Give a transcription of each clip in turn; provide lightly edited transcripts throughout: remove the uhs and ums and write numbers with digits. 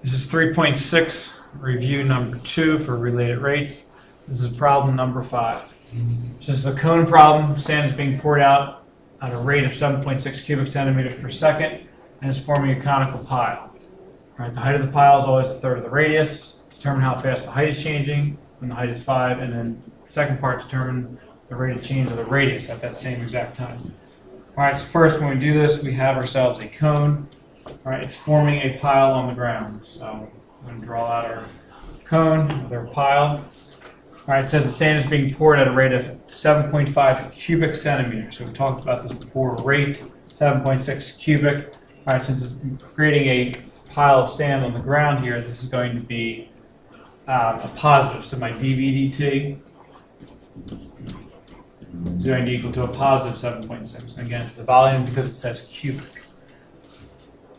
This is 3.6, review number 2 for related rates. This is problem number 5. This is a cone problem. Sand is being poured out at a rate of 7.6 cubic centimeters per second and is forming a conical pile. All right, the height of the pile is always a third of the radius. Determine how fast the height is changing when the height is 5, and then the second part, determine the rate of change of the radius at that same exact time. All right, so first when we do this, we have ourselves a cone. All right, it's forming a pile on the ground. So I'm going to draw out our cone with our pile. All right, it says the sand is being poured at a rate of 7.5 cubic centimeters. So we talked about this before. Rate 7.6 cubic. All right, since it's creating a pile of sand on the ground here, this is going to be a positive. So my dV/dt is going to equal to a positive 7.6. And again, it's the volume because it says cubic.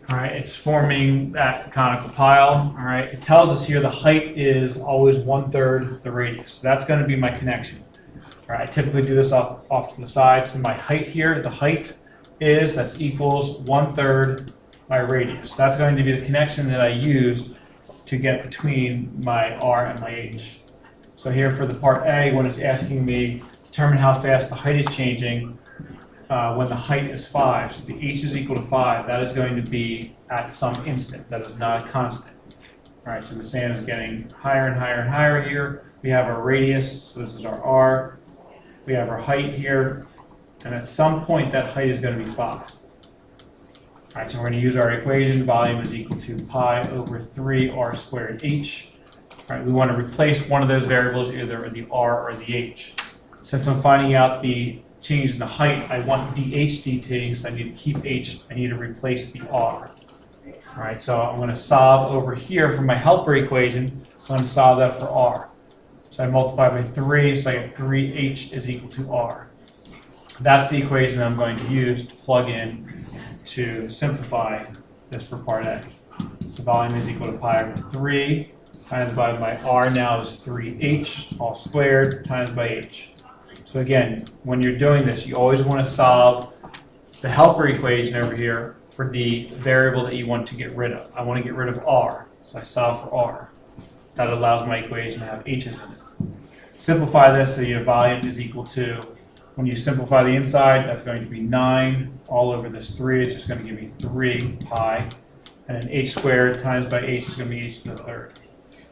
All right, it's forming that conical pile. All right, it tells us here the height is always 1/3 the radius. So that's going to be my connection. All right, I typically do this off to the side. So my height here, the height is, that's equals 1/3 my radius. That's going to be the connection that I used to get between my R and my H. So here for the part A, when it's asking me determine how fast the height is changing, when the height is 5, so the H is equal to 5, that is going to be at some instant. That is not a constant. All right, so the sand is getting higher and higher and higher here. We have our radius, so this is our R. We have our height here, and at some point that height is going to be 5. All right, so we're going to use our equation. Volume is equal to pi over 3 r squared h. All right, we want to replace one of those variables, either the r or the h. Since I'm finding out the change in the height, I want dh dt, so I need to keep h, I need to replace the r. All right, so I'm going to solve over here for my helper equation. I'm going to solve that for r. So I multiply by 3, so I get 3h is equal to r. That's the equation I'm going to use to plug in to simplify this for part A. So volume is equal to pi over 3 times by my r now is 3h all squared times by h. So again, when you're doing this, you always want to solve the helper equation over here for the variable that you want to get rid of. I want to get rid of r, so I solve for r. That allows my equation to have h's in it. Simplify this so your volume is equal to, when you simplify the inside, that's going to be 9 all over this 3. It's just going to give me 3 pi. And then h squared times by h is going to be h to the third.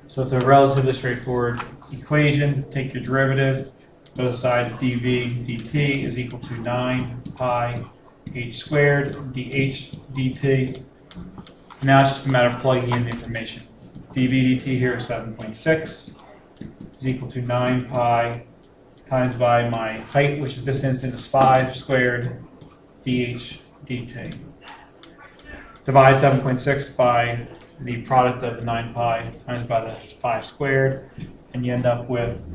So it's a relatively straightforward equation. Take your derivative. Both sides, dv dt is equal to 9 pi h squared dh dt. Now it's just a matter of plugging in the information. dv dt here is 7.6 is equal to 9 pi times by my height, which in this instant is 5 squared dh dt. Divide 7.6 by the product of the 9 pi times by the 5 squared, and you end up with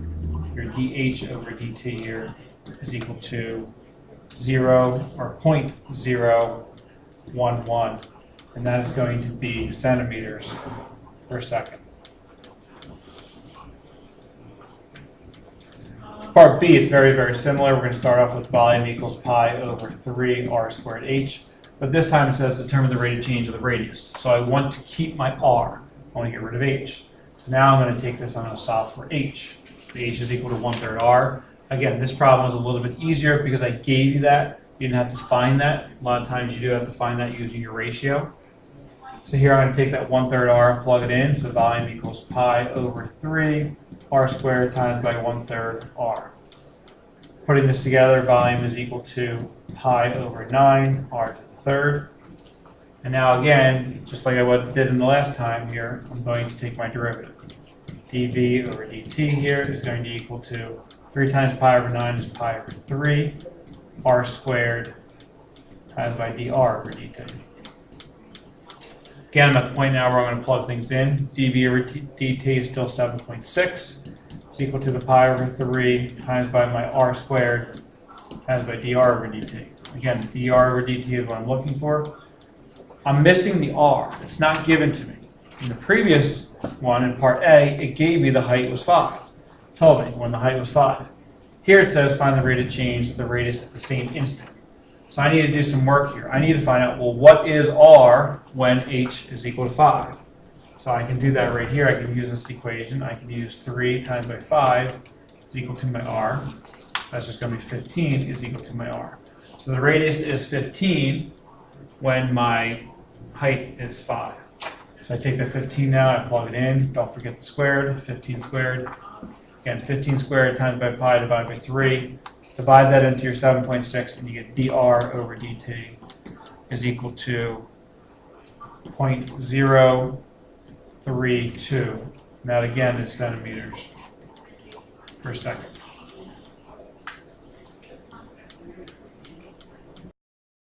your dh over dt here is equal to 0 or 0.011, and that is going to be centimeters per second. Part B is very, very similar. We're going to start off with volume equals pi over 3 r squared h, but this time it says determine the rate of change of the radius. So I want to keep my r. I want to get rid of h. So now I'm going to take this, I'm going to solve for h. The h is equal to 1/3 r. Again, this problem is a little bit easier because I gave you that. You didn't have to find that. A lot of times you do have to find that using your ratio. So here I'm going to take that 1/3 r and plug it in. So volume equals pi over 3 r squared times by 1/3 r. Putting this together, volume is equal to pi over 9 r to the third. And now again, just like I did in the last time here, I'm going to take my derivative. dv over dt here is going to equal to 3 times pi over 9 is pi over 3 r squared times by dr over dt. Again, I'm at the point now where I'm going to plug things in. dv over dt is still 7.6. It's equal to the pi over 3 times by my r squared times by dr over dt. Again, dr over dt is what I'm looking for. I'm missing the r. It's not given to me. In the previous one, in part A, it gave me the height was 5. Told me when the height was 5. Here it says find the rate of change of the radius at the same instant. So I need to do some work here. I need to find out, well, what is r when h is equal to 5? So I can do that right here. I can use this equation. I can use 3 times by 5 is equal to my r. That's just going to be 15 is equal to my r. So the radius is 15 when my height is 5. So I take the 15 now, I plug it in. Don't forget the squared, 15 squared. Again, 15 squared times by pi divided by 3. Divide that into your 7.6 and you get dr over dt is equal to 0.032. And that again is centimeters per second.